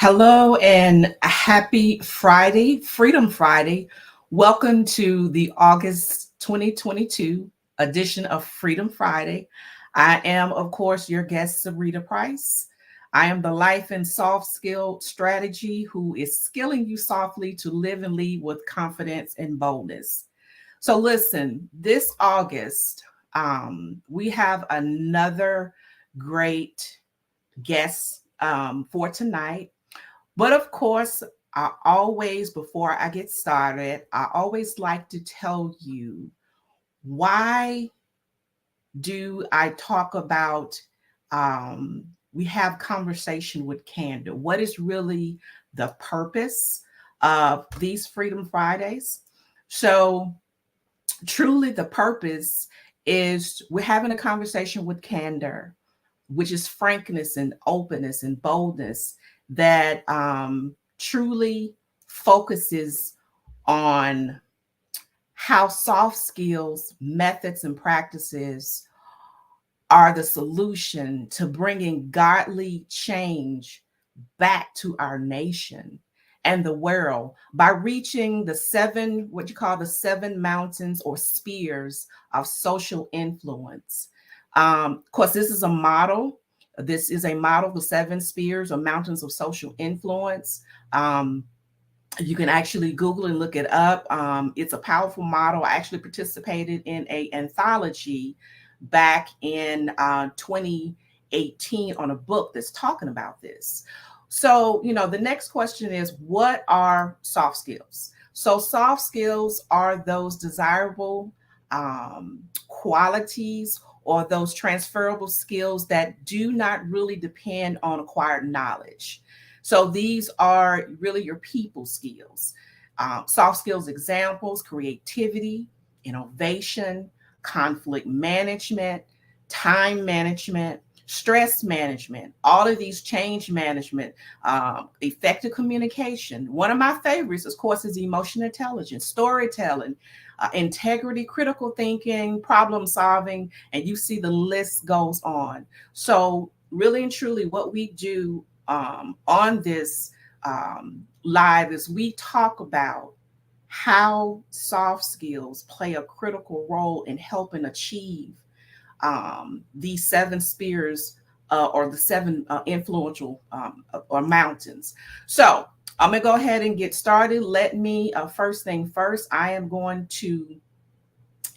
Hello and happy Friday, Freedom Friday. Welcome to the August 2022 edition of Freedom Friday. I am, of course, your guest, Sarita Price. I am the life and soft skill strategy who is skilling you softly to live and lead with confidence and boldness. So, listen, this August, we have another great guest for tonight. But of course, before I get started, I always like to tell you why do I talk about, we have conversation with candor. What is really the purpose of these Freedom Fridays? So, truly, the purpose is we're having a conversation with candor, which is frankness and openness and boldness that truly focuses on how soft skills, methods, and practices are the solution to bringing godly change back to our nation and the world by reaching the seven, what you call the seven mountains or spheres of social influence. Of course, this is a model. This is a model, the seven spheres or mountains of social influence. You can actually Google and look it up. It's a powerful model. I actually participated in an anthology back in 2018 on a book that's talking about this. So, the next question is, what are soft skills? So, soft skills are those desirable qualities or those transferable skills that do not really depend on acquired knowledge. So, these are really your people skills. Soft skills examples: creativity, innovation, conflict management, time management, stress management, all of these change management, effective communication. One of my favorites, of course, is emotional intelligence, storytelling, integrity, critical thinking, problem solving, and you see the list goes on. So, really and truly, what we do on this live is we talk about how soft skills play a critical role in helping achieve these seven spheres or the seven influential or mountains. So I'm going to go ahead and get started. Let me, first thing first, I am going to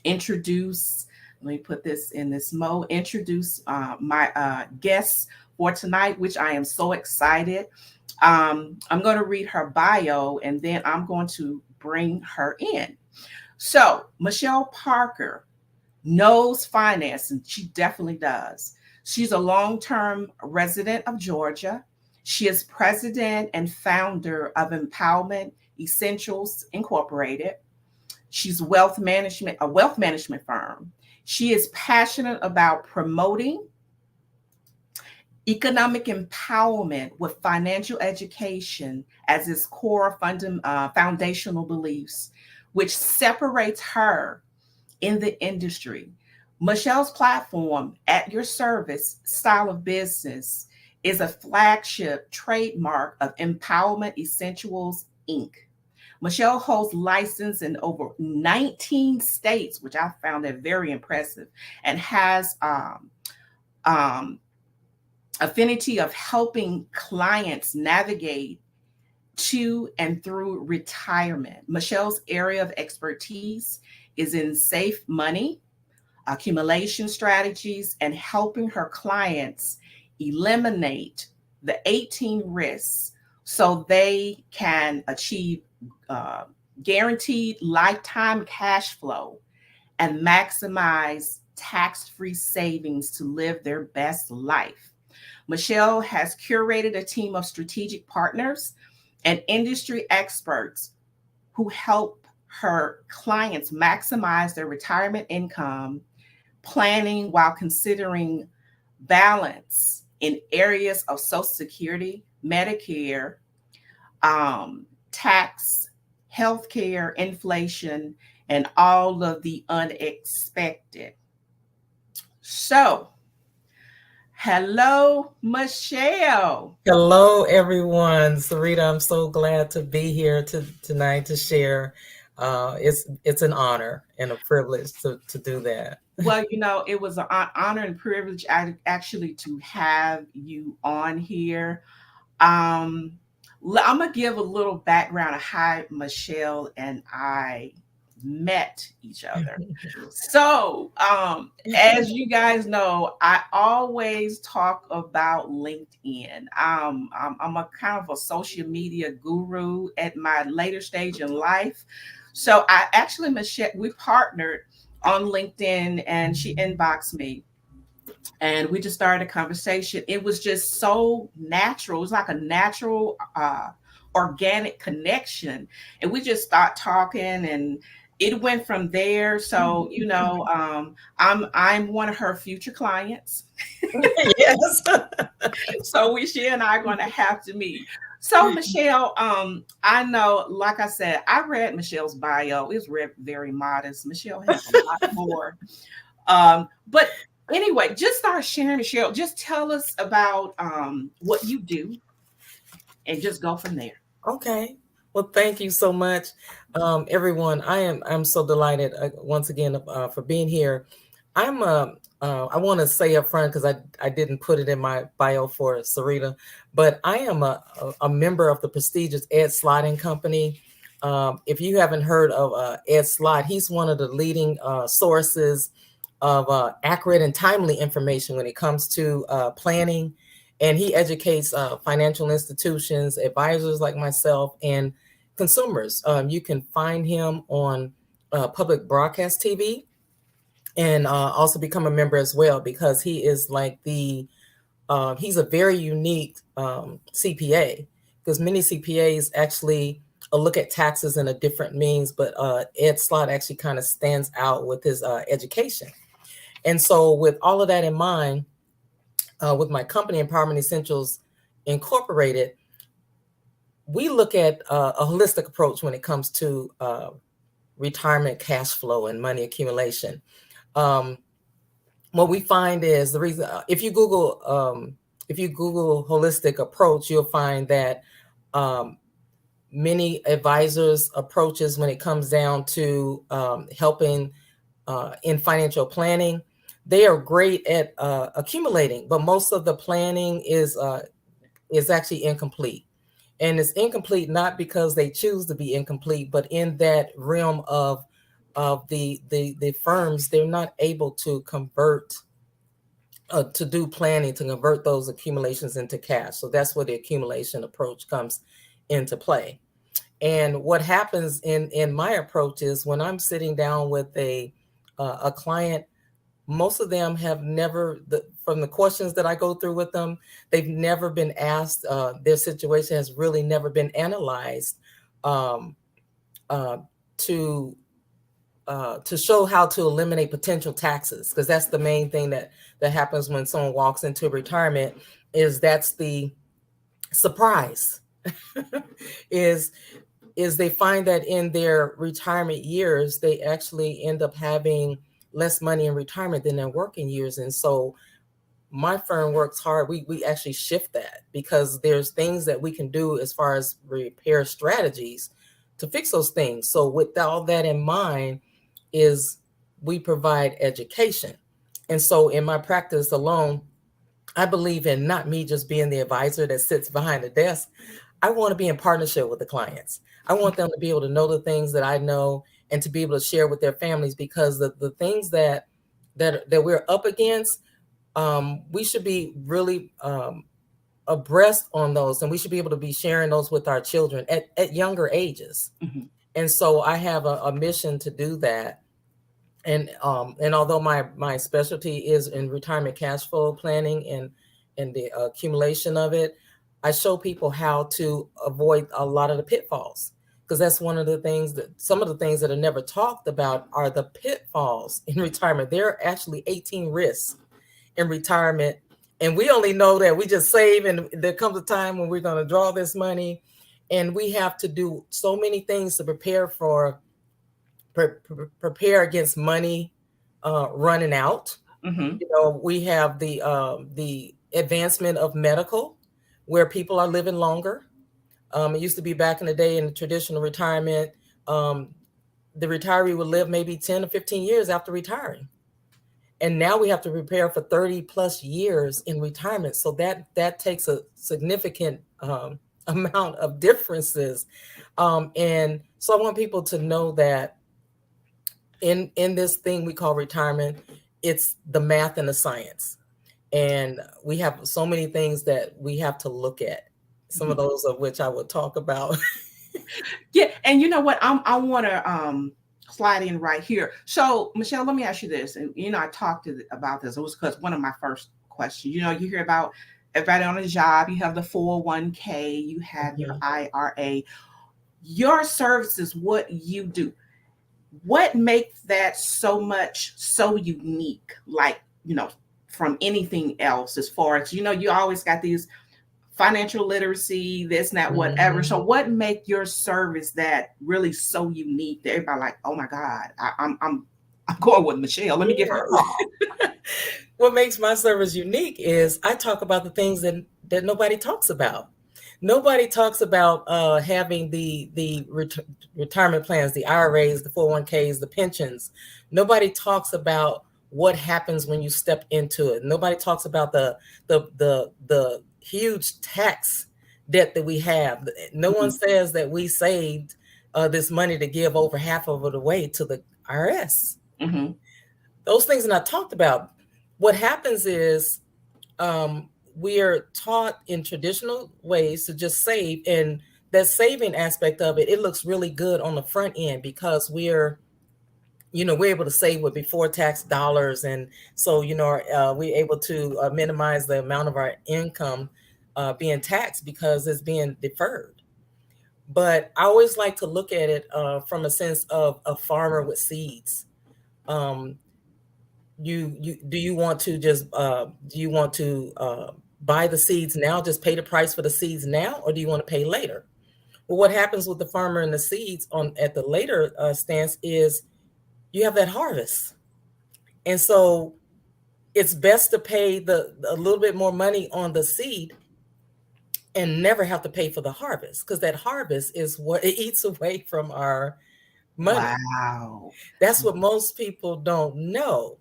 introduce, let me put this in this mode, introduce my guest for tonight, which I am so excited. I'm going to read her bio and then I'm going to bring her in. So, Michelle Parker knows finance, and she definitely does. She's a long-term resident of Georgia. She is president and founder of Empowerment Essentials Incorporated. She's a wealth management firm. She is passionate about promoting economic empowerment with financial education as its core foundational beliefs, which separates her in the industry. Michelle's platform, At Your Service Style of Business, is a flagship trademark of Empowerment Essentials, Inc. Michelle holds license in over 19 states, which I found that very impressive, and has affinity of helping clients navigate to and through retirement. Michelle's area of expertise is in safe money, accumulation strategies, and helping her clients eliminate the 18 risks so they can achieve guaranteed lifetime cash flow and maximize tax-free savings to live their best life. Michelle has curated a team of strategic partners and industry experts who help her clients maximize their retirement income planning while considering balance in areas of Social Security, Medicare, tax, healthcare, inflation, and all of the unexpected. So, Hello, Michelle. Hello, everyone. Sarita, I'm so glad to be here tonight to share. It's an honor and a privilege to do that. Well, it was an honor and privilege actually to have you on here. Um, I'm gonna give a little background of how Michelle and I met each other. So, as you guys know, I always talk about LinkedIn. I'm a kind of a social media guru at my later stage in life. So, I actually, Michelle, we partnered on LinkedIn, and she inboxed me and we just started a conversation. It was just so natural. It was like a natural, organic connection, and we just start talking, and it went from there. So I'm one of her future clients. Yes. So she and I are going to have to meet. So Michelle, I know, like I said, I read Michelle's bio. It's very modest. Michelle has a lot more. But anyway, just start sharing, Michelle. Just tell us about what you do and just go from there. Okay. Well, thank you so much, everyone. I'm so delighted once again for being here. I want to say up front because I didn't put it in my bio for Sarita, but I am a member of the prestigious Ed Slotting Company. If you haven't heard of Ed Slott, he's one of the leading sources of accurate and timely information when it comes to planning, and he educates financial institutions, advisors like myself, and consumers. You can find him on public broadcast TV, and also become a member as well, because he is like he's a very unique CPA, because many CPAs actually look at taxes in a different means, but Ed Slott actually kind of stands out with his education. And so with all of that in mind, with my company, Empowerment Essentials Incorporated, we look at a holistic approach when it comes to retirement cash flow and money accumulation. Um, what we find is the reason, if you Google holistic approach, you'll find that um, many advisors approaches when it comes down to helping in financial planning, they are great at accumulating, but most of the planning is actually incomplete. And it's incomplete not because they choose to be incomplete, but in that realm of the firms, they're not able to convert to do planning to convert those accumulations into cash. So that's where the accumulation approach comes into play. And what happens in my approach is when I'm sitting down with a client, most of them have never, from the questions that I go through with them, they've never been asked. Their situation has really never been analyzed um, uh, to to show how to eliminate potential taxes, because that's the main thing that happens when someone walks into retirement. Is that's the surprise is they find that in their retirement years, they actually end up having less money in retirement than their working years. And so my firm works hard. We actually shift that, because there's things that we can do as far as repair strategies to fix those things. So with all that in mind, is we provide education. And so in my practice alone, I believe in not me just being the advisor that sits behind the desk. I want to be in partnership with the clients. I want them to be able to know the things that I know and to be able to share with their families, because the things that we're up against, we should be really abreast on those, and we should be able to be sharing those with our children at younger ages. Mm-hmm. And so I have a mission to do that. And although my specialty is in retirement cash flow planning and the accumulation of it, I show people how to avoid a lot of the pitfalls, because that's one of the things that some of the things that are never talked about are the pitfalls in retirement. There are actually 18 risks in retirement, and we only know that we just save, and there comes a time when we're going to draw this money, and we have to do so many things to prepare against money running out. Mm-hmm. You know, we have the advancement of medical, where people are living longer. It used to be back in the day in traditional retirement, um, the retiree would live maybe 10 or 15 years after retiring. And now we have to prepare for 30 plus years in retirement. So that takes a significant amount of differences. And so I want people to know that in this thing we call retirement, it's the math and the science. And we have so many things that we have to look at, some of Mhm. those of which I will talk about. Yeah, and you know what? I want to slide in right here. So, Michelle, let me ask you this. And I talked about this. It was because one of my first questions. You hear about everybody on a job. You have the 401k. You have your Mhm. IRA. Your services, what you do. What makes that so unique? Like from anything else, as far as you always got these financial literacy, this, and that, whatever. So Mhm. what make your service that really so unique that everybody like, oh my God, I'm going with Michelle. Let me give her a Yeah. call. What makes my service unique is I talk about the things that nobody talks about. Nobody talks about having the retirement plans, the IRAs, the 401ks, the pensions. Nobody talks about what happens when you step into it. Nobody talks about the huge tax debt that we have. No one Mhm, says that we saved this money to give over half of it away to the IRS. mhm, Those things are not talked about. What happens is we are taught in traditional ways to just save, and that saving aspect of it, it looks really good on the front end because we're able to save with before tax dollars, and so we're able to minimize the amount of our income being taxed because it's being deferred. But I always like to look at it from a sense of a farmer with seeds. um, you do you want to just do you want to buy the seeds now, just pay the price for the seeds now, or do you want to pay later? Well, what happens with the farmer and the seeds on at the later stance is you have that harvest, and so it's best to pay the a little bit more money on the seed and never have to pay for the harvest, because that harvest is what it eats away from our money. wow. That's what most people don't know.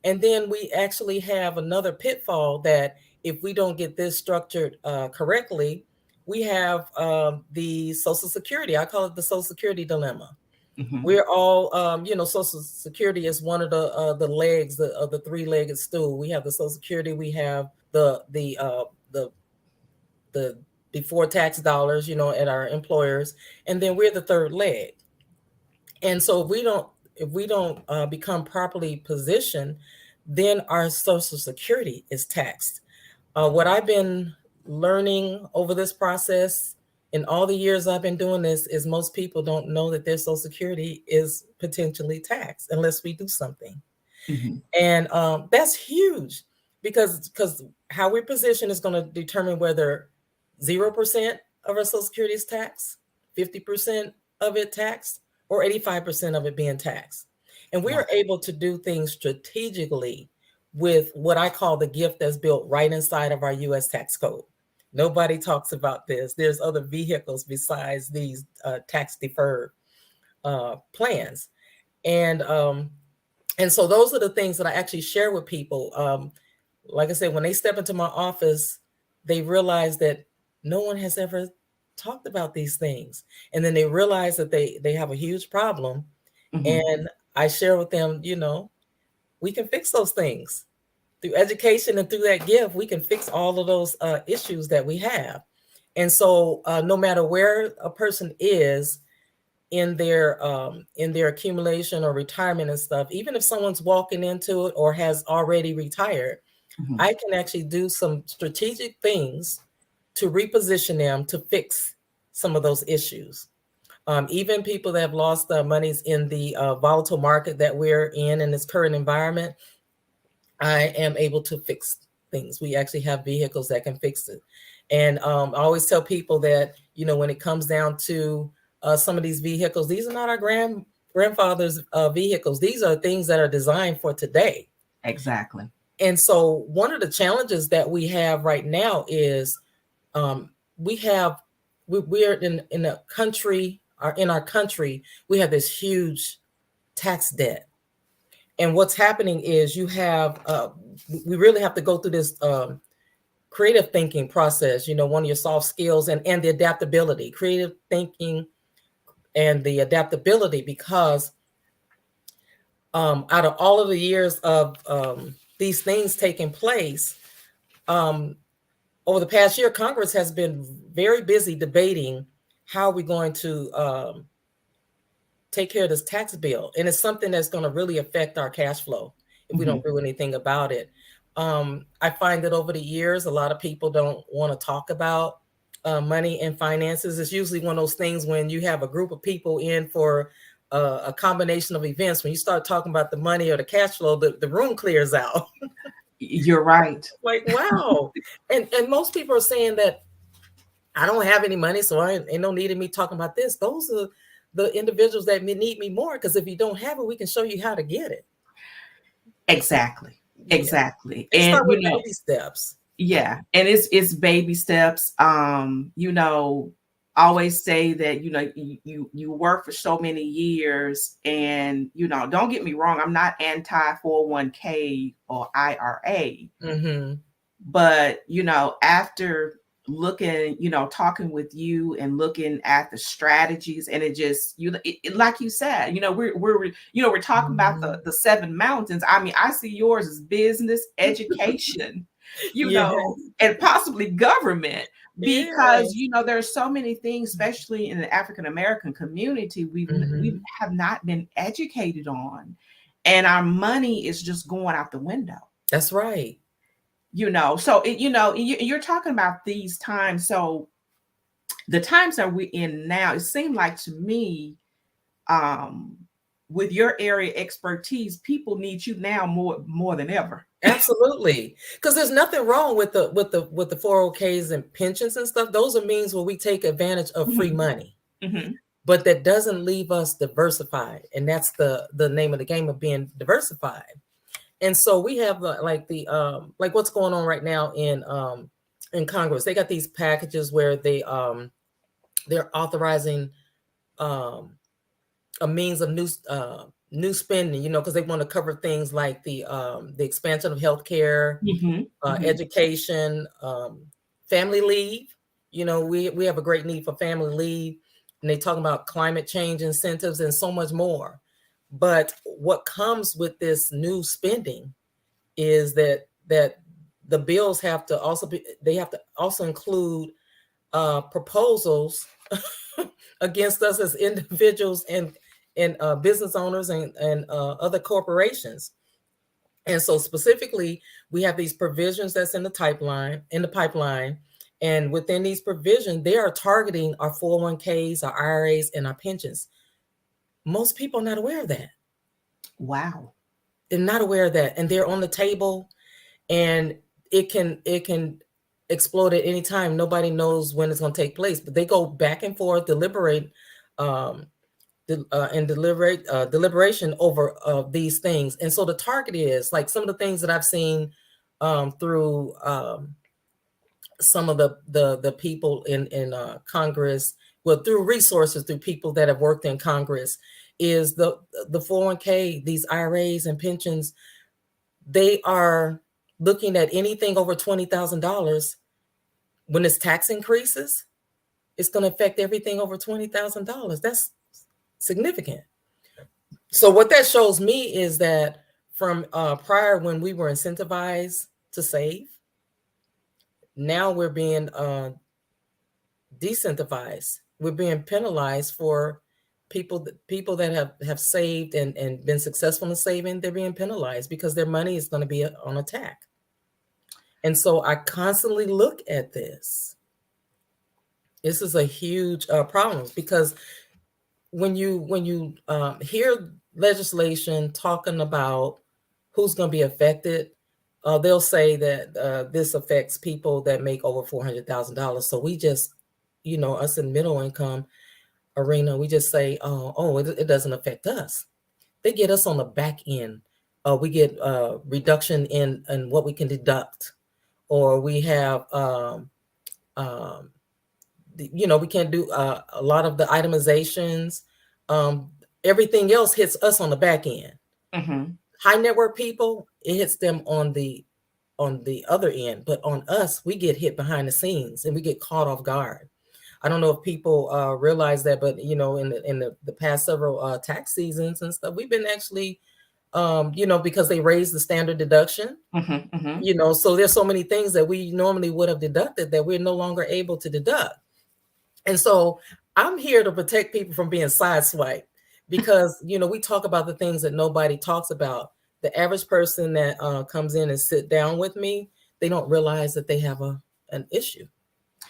And then we actually have another pitfall that if we don't get this structured correctly, we have the Social Security. I call it the Social Security dilemma. Mhm, We're all, Social Security is one of the legs of the three-legged stool. We have the Social Security, we have the the before tax dollars, at our employers, and then we're the third leg. And so if we don't become properly positioned, then our Social Security is taxed. What I've been learning over this process in all the years I've been doing this is most people don't know that their Social Security is potentially taxed unless we do something. mhm, And that's huge because how we're positioned is going to determine whether 0% of our Social Security is taxed, 50% of it taxed, or 85% of it being taxed. And we wow. are able to do things strategically with what I call the gift that's built right inside of our US tax code. Nobody talks about this. There's other vehicles besides these tax deferred plans. And so those are the things that I actually share with people. Like I said, when they step into my office, they realize that no one has ever talked about these things, and then they realize that they have a huge problem. Mhm, And I share with them, we can fix those things through education, and through that gift, we can fix all of those issues that we have. And so, no matter where a person is in their accumulation or retirement and stuff, even if someone's walking into it or has already retired, mhm, I can actually do some strategic things to reposition them to fix some of those issues. Even people that have lost their monies in the volatile market that we're in this current environment, I am able to fix things. We actually have vehicles that can fix it. And I always tell people that, when it comes down to some of these vehicles, these are not our grandfathers' vehicles. These are things that are designed for today. exactly. And so one of the challenges that we have right now is we have we're in a country, or in our country, we have this huge tax debt. And what's happening is you have we really have to go through this creative thinking process, one of your soft skills, and the adaptability, creative thinking and the adaptability, because out of all of the years of these things taking place, over the past year, Congress has been very busy debating how we're going to take care of this tax bill. And it's something that's going to really affect our cash flow if we don't do anything about it. I find that over the years, a lot of people don't want to talk about money and finances. It's usually one of those things when you have a group of people in for a combination of events. When you start talking about the money or the cash flow, the room clears out. You're right. Like, wow. And most people are saying that I don't have any money, so ain't no need in me talking about this. Those are the individuals that need me more, because if you don't have it, we can show you how to get it. Exactly. Yeah. Exactly. And start with baby steps. Yeah. And it's baby steps. Always say that, you work for so many years, and, don't get me wrong, I'm not anti 401k or IRA. But, after looking, talking with you and looking at the strategies, and it just, like you said, we're talking about the 7 mountains. I mean, I see yours as business, education, and possibly government, because, there's so many things, especially in the African American community, we have not been educated on, and our money is just going out the window. That's right. So you're talking about these times. So the times that we're in now, it seemed like to me, with your area expertise, people need you now more than ever. Absolutely, because there's nothing wrong with the 401ks and pensions and stuff. Those are means where we take advantage of free money, but that doesn't leave us diversified, and that's the name of the game of being diversified. And so we have like what's going on right now in Congress. They got these packages where they're authorizing a means of new spending, because they want to cover things like the expansion of healthcare, education, family leave. We have a great need for family leave, and they talk about climate change incentives and so much more. But what comes with this new spending is that the bills have to also include proposals against us as individuals and business owners and other corporations. And so specifically, we have these provisions that's in the pipeline, and within these provisions, they are targeting our 401ks, our IRAs, and our pensions. Most people are not aware of that. Wow. They're not aware of that, and they're on the table, and it can explode at any time. Nobody knows when it's going to take place, but they go back and forth, deliberation over these things. And so the target is like some of the things that I've seen through some of the people in Congress, well, through resources, through people that have worked in Congress, is the 401k, these IRAs and pensions. They are looking at anything over $20,000. When its tax increases, it's going to affect everything over $20,000. That's significant. So what that shows me is that from prior, when we were incentivized to save, now we're being decentivized. We're being penalized for people that have saved and been successful in saving. They're being penalized because their money is going to be on attack. And so I constantly look at this. This is a huge problem, because when you hear legislation talking about who's going to be affected, they'll say that this affects people that make over $400,000. So we just, us in middle income arena, we just say, it doesn't affect us. They get us on the back end we get reduction in what we can deduct, or we have um, we can't do a lot of the itemizations. Um, Everything else hits us on the back end. Mm-hmm. High network people, it hits them on the other end, but on us, we get hit behind the scenes and we get caught off guard. I don't know if people realize that, but in the past several tax seasons and stuff, we've been actually, because they raised the standard deduction. Mm-hmm. Mm-hmm. So there's so many things that we normally would have deducted that we're no longer able to deduct. And so I'm here to protect people from being sideswiped because, we talk about the things that nobody talks about. The average person that comes in and sit down with me, they don't realize that they have an issue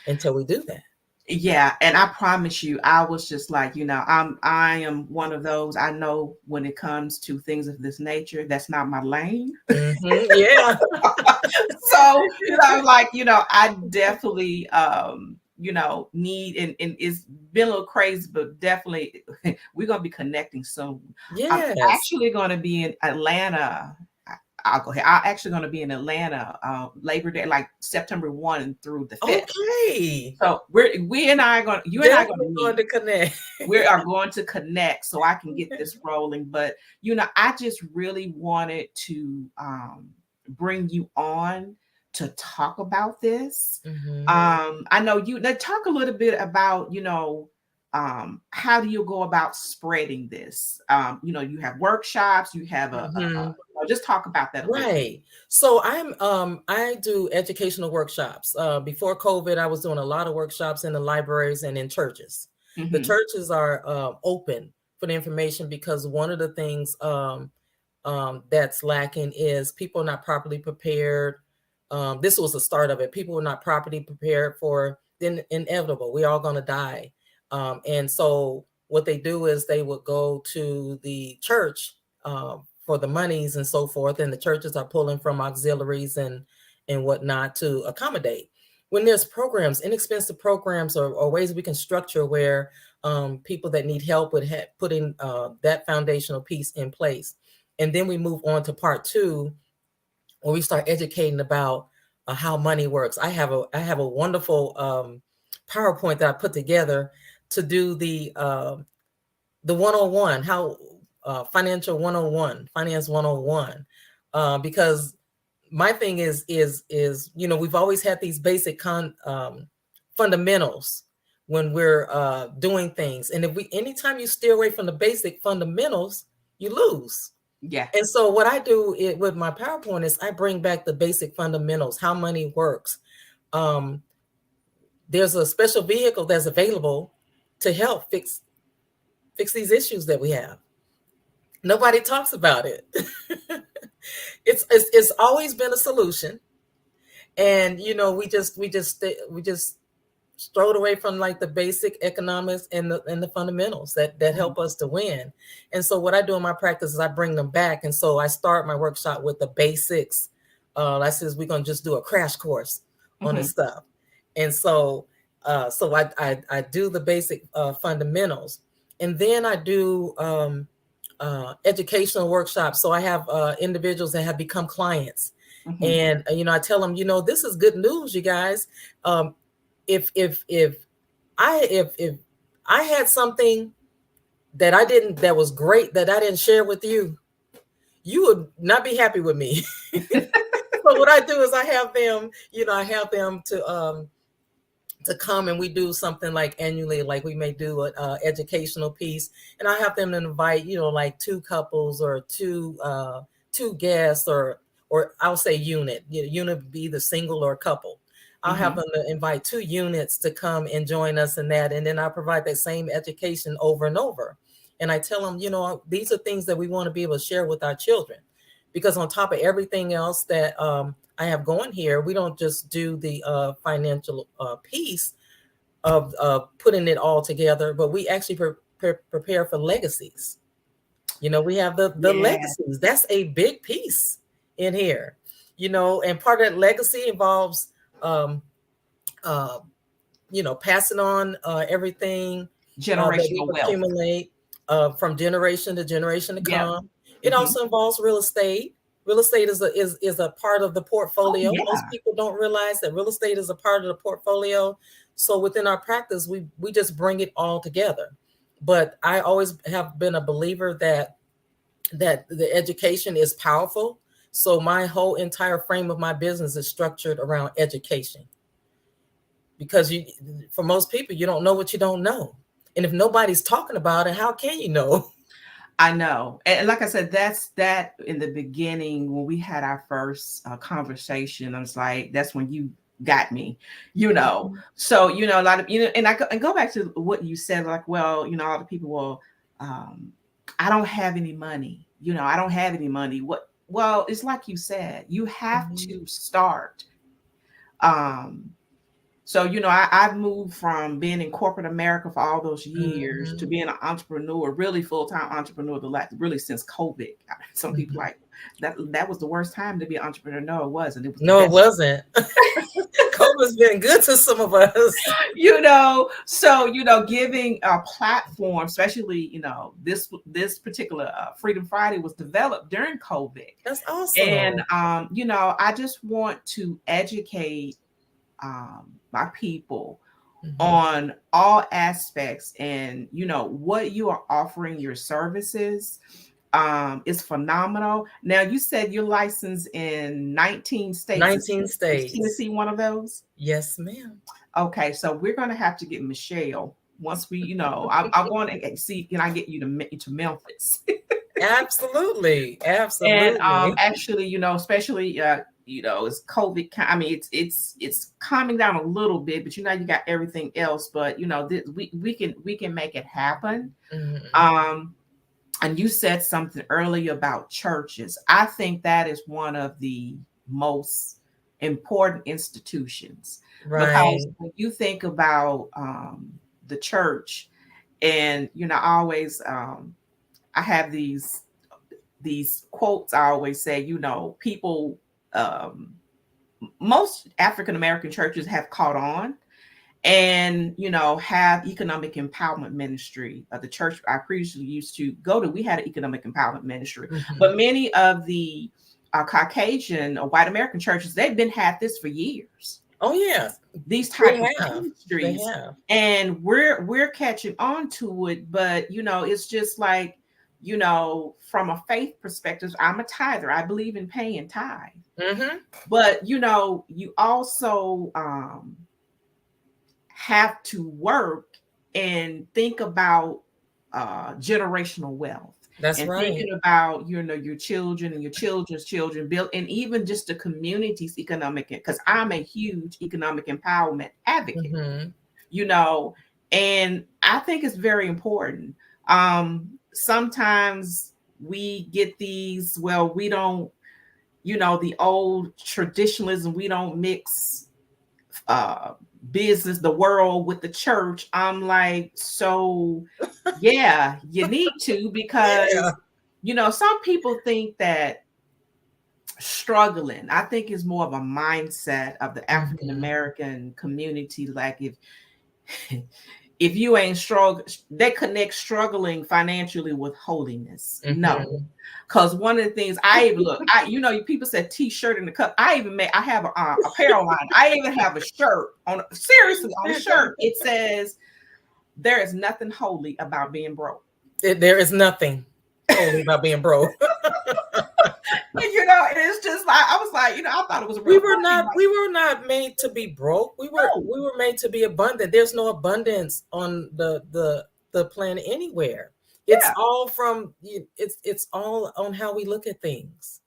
until we do that. Yeah, and I promise you, I was just like, I am one of those. I know when it comes to things of this nature, that's not my lane. Yeah. So, like, I definitely need, and it's been a little crazy, but definitely we're gonna be connecting soon. I'm Yes. actually gonna be in Atlanta. I'll go ahead. I'm actually going to be in Atlanta Labor Day, like September 1 through the 5th. Okay. So we and I are going, you and I are going to Definitely going meet. to connect. We are going to connect so I can get this rolling. But I just really wanted to bring you on to talk about this. Mhm. I know you. Now talk a little bit about how do you go about spreading this? You have workshops, you have Mhm. just talk about that a little bit. Right. So I do educational workshops. Before COVID, I was doing a lot of workshops in the libraries and in churches. The Mm-hmm. churches are open for the information because one of the things that's lacking is people not properly prepared. This was the start of it. People were not properly prepared for the inevitable. We're all going to die. And so what they do is they would go to the church for the monies and so forth, and the churches are pulling from auxiliaries and whatnot to accommodate. When there's programs, inexpensive programs or ways we can structure where people that need help with putting that foundational piece in place. And then we move on to part two, where we start educating about how money works. I have a wonderful PowerPoint that I put together to do the 101, how financial 101, finance 101, because my thing is we've always had these basic fundamentals when we're doing things, and if we anytime you steer away from the basic fundamentals, you lose. Yeah. And so what I do with my PowerPoint is I bring back the basic fundamentals, how money works. Um, there's a special vehicle that's available to help fix these issues that we have. Nobody talks about it. It's always been a solution, and we just strode away from like the basic economics and the fundamentals that Mhm. help us to win. And so what I do in my practice is I bring them back. And so I start my workshop with the basics. I says we're gonna just do a crash course on this Mhm. stuff. And so I do the basic fundamentals, and then I do educational workshops. So I have individuals that have become clients, Mhm. and I tell them, this is good news, you guys. If I had something that was great that I didn't share with you, you would not be happy with me. So what I do is I have them to come, and we do something like annually, like we may do a educational piece, and I have them to invite like two couples or two guests, or I'll say unit. Unit would be either single or couple. I'll have Mhm. them to invite two units to come and join us in that, and then I provide that same education over and over. And I tell them, these are things that we want to be able to share with our children, because on top of everything else that I have going here, we don't just do the financial piece of putting it all together, but we actually prepare for legacies. We have the Yeah. legacies. That's a big piece in here. And part of that legacy involves, um, uh, passing on everything that we Generational wealth. accumulate from generation to generation to Yep. come. It also involves real estate. Real estate is a part of the Oh, portfolio. Most yeah. people don't realize that real estate is a part of the portfolio. So within our practice, we just bring it all together. But I always have been a believer that the education is powerful. So my whole entire frame of my business is structured around education. Because for most people, you don't know what you don't know. And if nobody's talking about it, how can you know? I know. And like I said, that's that in the beginning when we had our first conversation. I was like, that's. When you got me, So, a lot of, and go back to what you said, like, well, a lot of people will, I don't have any money. I don't have any money. Well, it's like you said, you have Mhm. to start. Um, So, I've moved from being in corporate America for all those years to Mhm. being an entrepreneur, really full-time entrepreneur, really since COVID. Some people Mhm. like that was the worst time to be an entrepreneur. No, it wasn't. It was the No, it best. wasn't. COVID's been good to some of us. So, giving a platform, especially, this particular Freedom Friday was developed during COVID. That's And, awesome. I just want to educate my people Mhm. on all aspects, and what you are offering, your services is phenomenal. Now, you said you're licensed in 19 states. 19 Is states. Tennessee one of those? Yes, ma'am. Okay, so we're going to have to get Michelle once we, I want to see, can I get you to Memphis? Absolutely. And Absolutely. actually, especially it's COVID. I mean, it's calming down a little bit, but you got everything else. But we can make it happen. Mhm. Um, and you said something earlier about churches. I think that is one of the most important institutions, because Right. when you think about the church, and I always I have these quotes I always say, people, um, most African American churches have caught on, and have economic empowerment ministry. The church I previously used to go to, we had an economic empowerment ministry, Mhm. but many of the Caucasian or white American churches, they've been had this for years, Oh, yeah. these They type of have. They ministries, have. and we're catching on to it. But it's just like, from a faith perspective, I'm a tither, I believe in paying tithe. Mhm. But you also have to work and think about generational wealth, That's and right. thinking about your children and your children's children, build, and even just the community's economic, because I'm a huge economic empowerment advocate, Mhm. you know and I think it's very important. Sometimes we get these, well, we don't, the old traditionalism, we don't mix uh business, the world, with the church. I'm like, so yeah, you need to, Yeah. because some people think that struggling, I think, is more of a mindset of the African Mhm. American community. Like, if you ain't struggle, they connect struggling financially with holiness. No, Mhm. because one of the things I even look, people said T-shirt in the cup. I have a apparel line. I even have a shirt on. Seriously, on a shirt, it says, "There is nothing holy about being broke." There is nothing holy about being broke. And and it's just like, I was like, I thought it was We real were funny. not Like, we were not made to be broke. no, We were made to be abundant. There's no abundance on the planet anywhere. It's yeah, all from it's all on how we look at things.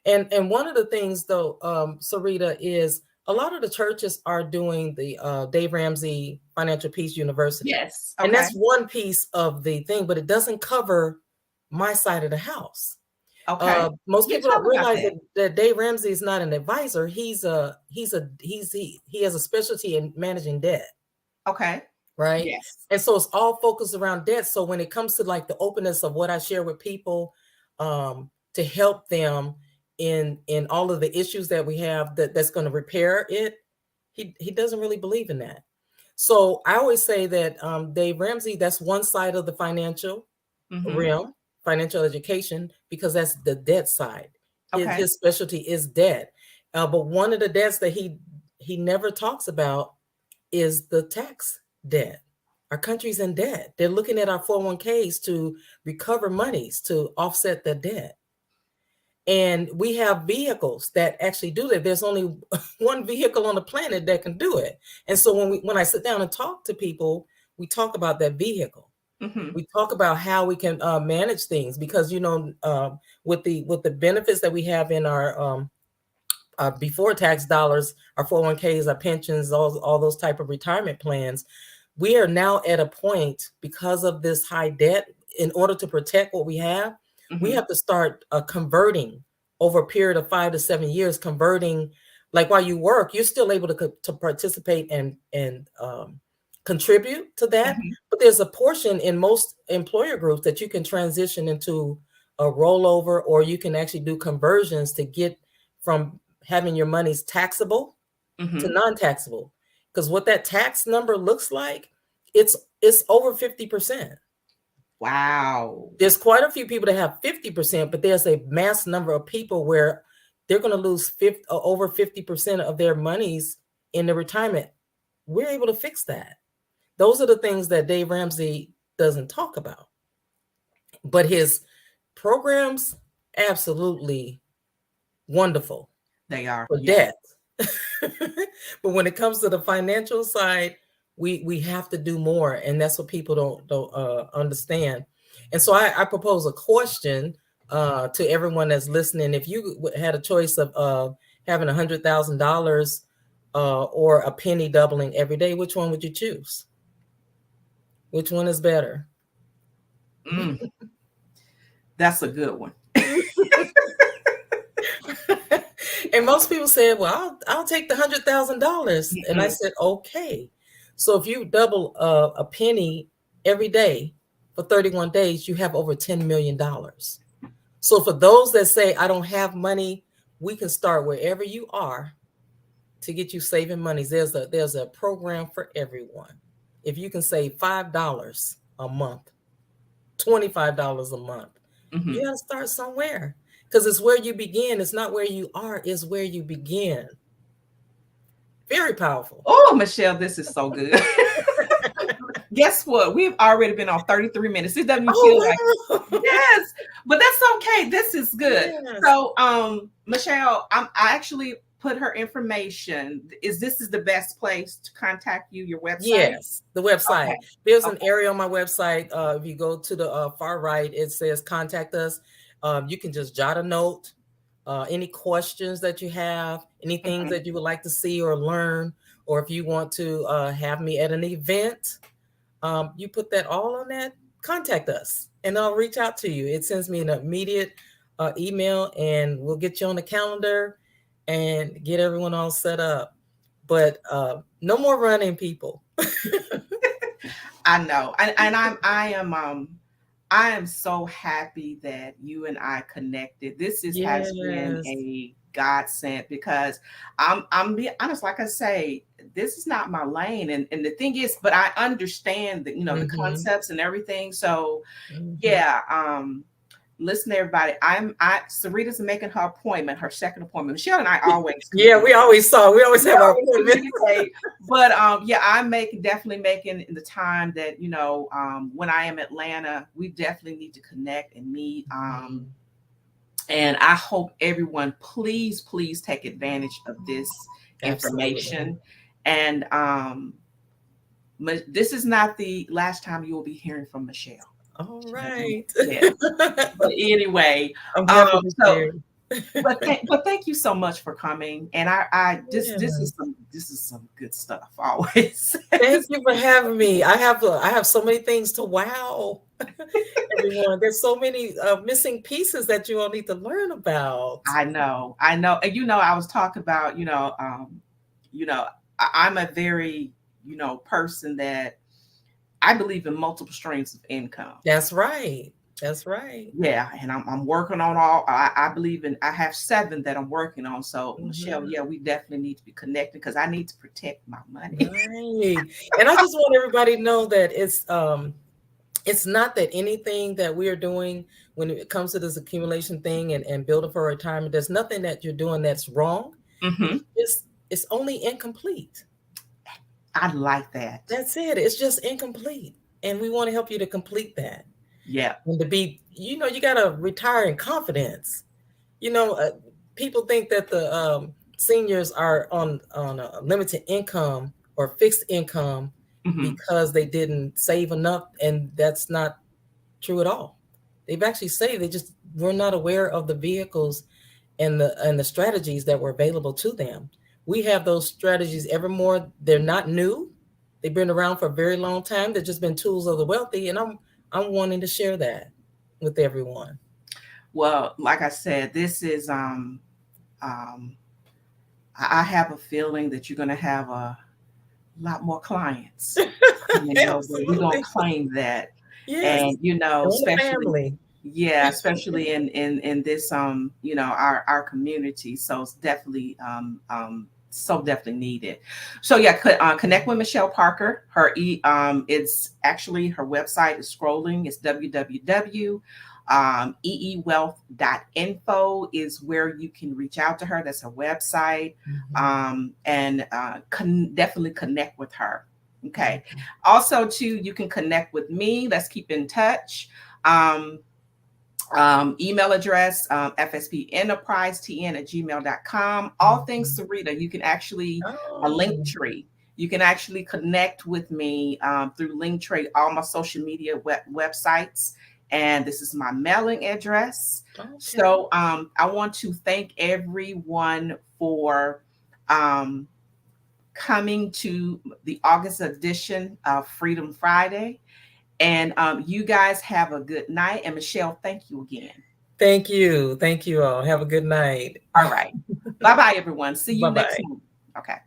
And one of the things though, Sarita, is a lot of the churches are doing the Dave Ramsey Financial Peace University. yes, And okay, that's one piece of the thing, but it doesn't cover my side of the house. okay, Most yeah, people talk don't about realize that. that Dave Ramsey is not an advisor. He has a specialty in managing debt, Okay, right? yes, And so it's all focused around debt. So when it comes to like the openness of what I share with people, to help them in all of the issues that we have that's going to repair it, he doesn't really believe in that. So I always say that Dave Ramsey, that's one side of the financial mm-hmm. realm. financial education because that's the debt side. Okay. His specialty is debt. But one of the debts that he never talks about is the tax debt. Our country's in debt. They're looking at our 401ks to recover monies to offset the debt. And we have vehicles that actually do that. There's only one vehicle on the planet that can do it. And so when I sit down and talk to people, we talk about that vehicle. Mm-hmm. We talk about how we can manage things because with the benefits that we have in our before tax dollars, our 401ks, our pensions, all those type of retirement plans, we are now at a point because of this high debt. In order to protect what we have Mm-hmm. to start converting over a period of 5 to 7 years. Converting, like while you work, you're still able to participate and contribute to that. Mm-hmm. But there's a portion in most employer groups that you can transition into a rollover, or you can actually do conversions to get from having your monies taxable to Mm-hmm. non-taxable. Because what that tax number looks like, it's over 50%. Wow. There's quite a few people that have 50%, but there's a mass number of people where they're going to lose over 50% of their monies in the retirement. We're able to fix that. Those are the things that Dave Ramsey doesn't talk about. But his programs, absolutely wonderful They are. for Yes. debt. But when it comes to the financial side, we have to do more, and that's what people don't understand. And so I propose a question to everyone that's listening. If you had a choice of having $100,000 or a penny doubling every day, which one would you choose? Which one is better? Mm, that's a good one. And most people said, well, I'll take the $100,000. And I said, okay. So if you double a penny every day for 31 days, you have over $10 million. So for those that say, I don't have money, we can start wherever you are to get you saving money. There's a program for everyone. If you can save $5 a month, $25 a month, Mm-hmm. you got to start somewhere. Because it's where you begin. It's not where you are, it's where you begin. Very powerful. Oh, Michelle, this is so good. Guess what? We've already been on 33 minutes. It doesn't even feel like Oh, wow. yes, but that's okay. This is good. Yes. So, Michelle, I actually put her information. This is the best place to contact you, your website? Yes, the website. Okay. There's an area on my website. If you go to the far right, it says contact us. You can just jot a note. Any questions that you have, anything that you would like to see or learn, or if you want to have me at an event, you put that all on that, contact us, and I'll reach out to you. It sends me an immediate email, and we'll get you on the calendar and get everyone all set up. But no more running, people. I know, and I am so happy that you and I connected. This has been Yes. a godsend because I'm being honest. Like I say, this is not my lane, and the thing is, but I understand that the Mhm. concepts and everything. So Mhm. yeah, listen, everybody. Sarita's making her appointment, her second appointment. Michelle and I always Yeah, we always have our appointments. communicate. But yeah, I'm definitely making the time that when I am Atlanta, we definitely need to connect and meet. And I hope everyone, please take advantage of this information. And this is not the last time you will be hearing from Michelle. All right. Yes. But anyway, I'm happy to share. but thank you so much for coming. And this is some good stuff always. Thank you for having me. I have so many things to wow everyone. There's so many missing pieces that you all need to learn about. I know. And I was talking about, I'm a very, person that I believe in multiple streams of income. That's right. Yeah, and I'm working on all. I believe I have 7 that I'm working on. So Michelle, yeah, we definitely need to be connected because I need to protect my money. Right. And I just want everybody to know that it's it's not that anything that we are doing when it comes to this accumulation thing and building for retirement, there's nothing that you're doing that's wrong. Mm-hmm. It's only incomplete. I like that. That's it. It's just incomplete. And we want to help you to complete that. Yeah. And to be, you got to retire in confidence. You know, people think that the seniors are on a limited income or fixed income Mm-hmm. because they didn't save enough, and that's not true at all. They've actually saved. They just were not aware of the vehicles and the strategies that were available to them. We have those strategies ever more. They're not new. They've been around for a very long time. They've just been tools of the wealthy, and I'm wanting to share that with everyone. Well, like I said, this is um I have a feeling that you're gonna have a lot more clients coming your way. We're gonna Absolutely. claim that. Yes. And On the especially, family. yeah, especially in this our community. So it's definitely so definitely needed. So yeah, connect with Michelle Parker. It's actually her website is scrolling. It's www eewealth.info is where you can reach out to her. That's her website. Mhm. And definitely connect with her. Okay. Mhm. Also, too, you can connect with me. Let's keep in touch. Um, email address, fspenterprisetn@gmail.com. All things Mhm. Sarita. You can actually, a Oh, link tree. You can actually connect with me through Linktree, all my social media websites. And this is my mailing address. okay. So I want to thank everyone for um, coming to the August edition of Freedom Friday. And you guys have a good night. And Michelle, thank you again. Thank you. Thank you all. Have a good night. All right. Bye bye, everyone. See you Bye next bye. month. Okay.